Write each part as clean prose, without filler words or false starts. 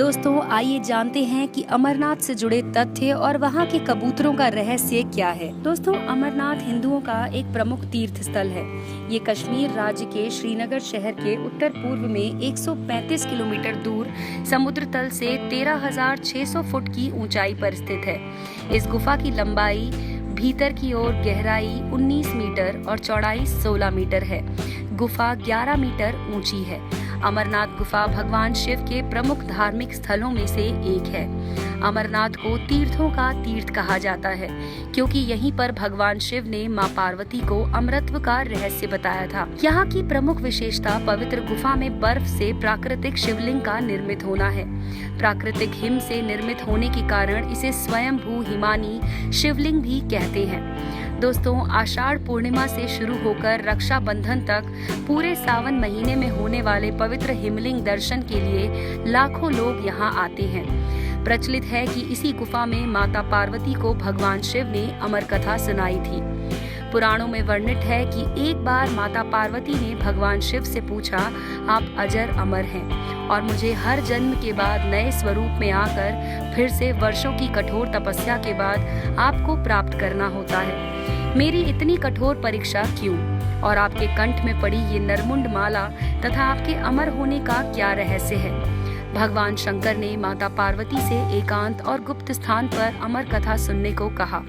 दोस्तों आइए जानते हैं कि अमरनाथ से जुड़े तथ्य और वहाँ के कबूतरों का रहस्य क्या है। दोस्तों अमरनाथ हिंदुओं का एक प्रमुख तीर्थ स्थल है। ये कश्मीर राज्य के श्रीनगर शहर के उत्तर पूर्व में 135 किलोमीटर दूर समुद्र तल से 13,600 फुट की ऊंचाई पर स्थित है। इस गुफा की लंबाई भीतर की ओर गहराई 19 मीटर और चौड़ाई 16 मीटर है। गुफा 11 मीटर ऊंची है। अमरनाथ गुफा भगवान शिव के प्रमुख धार्मिक स्थलों में से एक है। अमरनाथ को तीर्थों का तीर्थ कहा जाता है क्योंकि यहीं पर भगवान शिव ने मां पार्वती को अमरत्व का रहस्य बताया था। यहाँ की प्रमुख विशेषता पवित्र गुफा में बर्फ से प्राकृतिक शिवलिंग का निर्मित होना है। प्राकृतिक हिम से निर्मित होने के कारण इसे स्वयंभू हिमानी शिवलिंग भी कहते हैं। दोस्तों आषाढ़ पूर्णिमा से शुरू होकर रक्षाबंधन तक पूरे सावन महीने में होने वाले पवित्र हिमलिंग दर्शन के लिए लाखों लोग यहाँ आते हैं। प्रचलित है कि इसी गुफा में माता पार्वती को भगवान शिव ने अमर कथा सुनाई थी। पुराणों में वर्णित है कि एक बार माता पार्वती ने भगवान शिव से पूछा, आप अजर अमर हैं और मुझे हर जन्म के बाद नए स्वरूप में आकर फिर से वर्षों की कठोर तपस्या के बाद आपको प्राप्त करना होता है। मेरी इतनी कठोर परीक्षा क्यों? और आपके कंठ में पड़ी ये नरमुंड माला तथा आपके अमर होने का क्या रहस्य है? भगवान शंकर ने माता पार्वती से एकांत और गुप्त स्थान पर अमर कथा सुनने को कहा,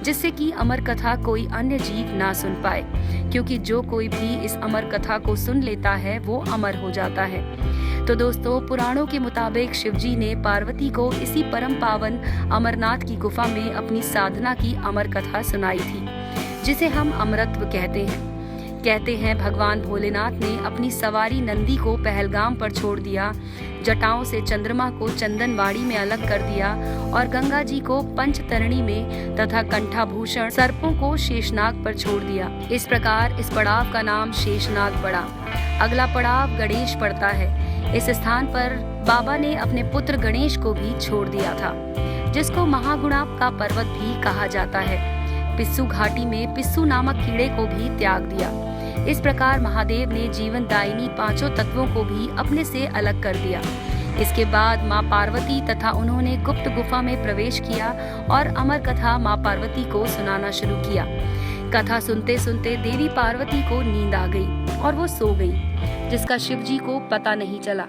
जिससे कि अमर कथा कोई अन्य जीव ना सुन पाए, क्योंकि जो कोई भी इस अमर कथा को सुन लेता है वो अमर हो जाता है। तो दोस्तों पुराणों के मुताबिक शिवजी ने पार्वती को इसी परम पावन अमरनाथ की गुफा में अपनी साधना की अमर कथा सुनाई थी, जिसे हम अमरत्व कहते हैं भगवान भोलेनाथ ने अपनी सवारी नंदी को पहलगाम पर छोड़ दिया, जटाओं से चंद्रमा को चंदनवाड़ी में अलग कर दिया और गंगा जी को पंचतरणी में तथा कंठाभूषण सर्पों को शेषनाग पर छोड़ दिया। इस प्रकार इस पड़ाव का नाम शेषनाग पड़ा। अगला पड़ाव गणेश पड़ता है। इस स्थान पर बाबा ने अपने पुत्र गणेश को भी छोड़ दिया था, जिसको महागुणा का पर्वत भी कहा जाता है। पिस्सू घाटी में पिस्सू नामक कीड़े को भी त्याग दिया। इस प्रकार महादेव ने जीवन दायिनी पांचों तत्वों को भी अपने से अलग कर दिया। इसके बाद मां पार्वती तथा उन्होंने गुप्त गुफा में प्रवेश किया और अमर कथा मां पार्वती को सुनाना शुरू किया। कथा सुनते सुनते देवी पार्वती को नींद आ गई और वो सो गई, जिसका शिव जी को पता नहीं चला।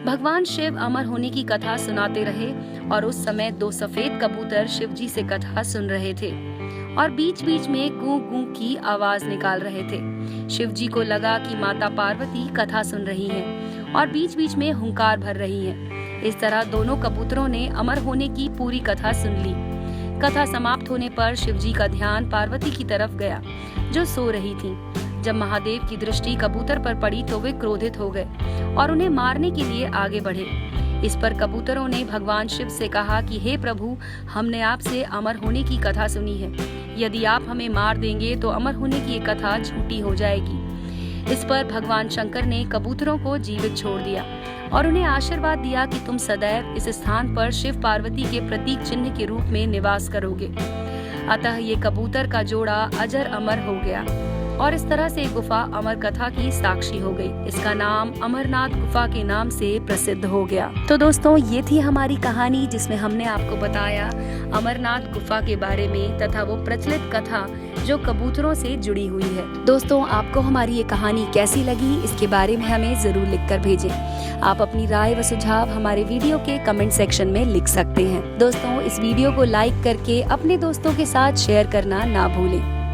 भगवान शिव अमर होने की कथा सुनाते रहे और उस समय 2 सफेद कबूतर शिव जी से कथा सुन रहे थे और बीच बीच में गूं गूं की आवाज निकाल रहे थे। शिव जी को लगा कि माता पार्वती कथा सुन रही हैं और बीच बीच में हुंकार भर रही हैं। इस तरह दोनों कबूतरों ने अमर होने की पूरी कथा सुन ली। कथा समाप्त होने पर शिव जी का ध्यान पार्वती की तरफ गया, जो सो रही थी। जब महादेव की दृष्टि कबूतर पर पड़ी तो वे क्रोधित हो गए और उन्हें मारने के लिए आगे बढ़े। इस पर कबूतरों ने भगवान शिव से कहा कि हे प्रभु, हमने आपसे अमर होने की कथा सुनी है। यदि आप हमें मार देंगे तो अमर होने की ये कथा झूठी हो जाएगी। इस पर भगवान शंकर ने कबूतरों को जीवित छोड़ दिया और उन्हें आशीर्वाद दिया कि तुम सदैव इस स्थान पर शिव पार्वती के प्रतीक चिन्ह के रूप में निवास करोगे। अतः ये कबूतर का जोड़ा अजर अमर हो गया और इस तरह से गुफा अमर कथा की साक्षी हो गई। इसका नाम अमरनाथ गुफा के नाम से प्रसिद्ध हो गया। तो दोस्तों ये थी हमारी कहानी, जिसमें हमने आपको बताया अमरनाथ गुफा के बारे में तथा वो प्रचलित कथा जो कबूतरों से जुड़ी हुई है। दोस्तों आपको हमारी ये कहानी कैसी लगी, इसके बारे में हमें जरूर लिखकर भेजें। आप अपनी राय व सुझाव हमारे वीडियो के कमेंट सेक्शन में लिख सकते हैं। दोस्तों इस वीडियो को लाइक करके अपने दोस्तों के साथ शेयर करना ना भूलें।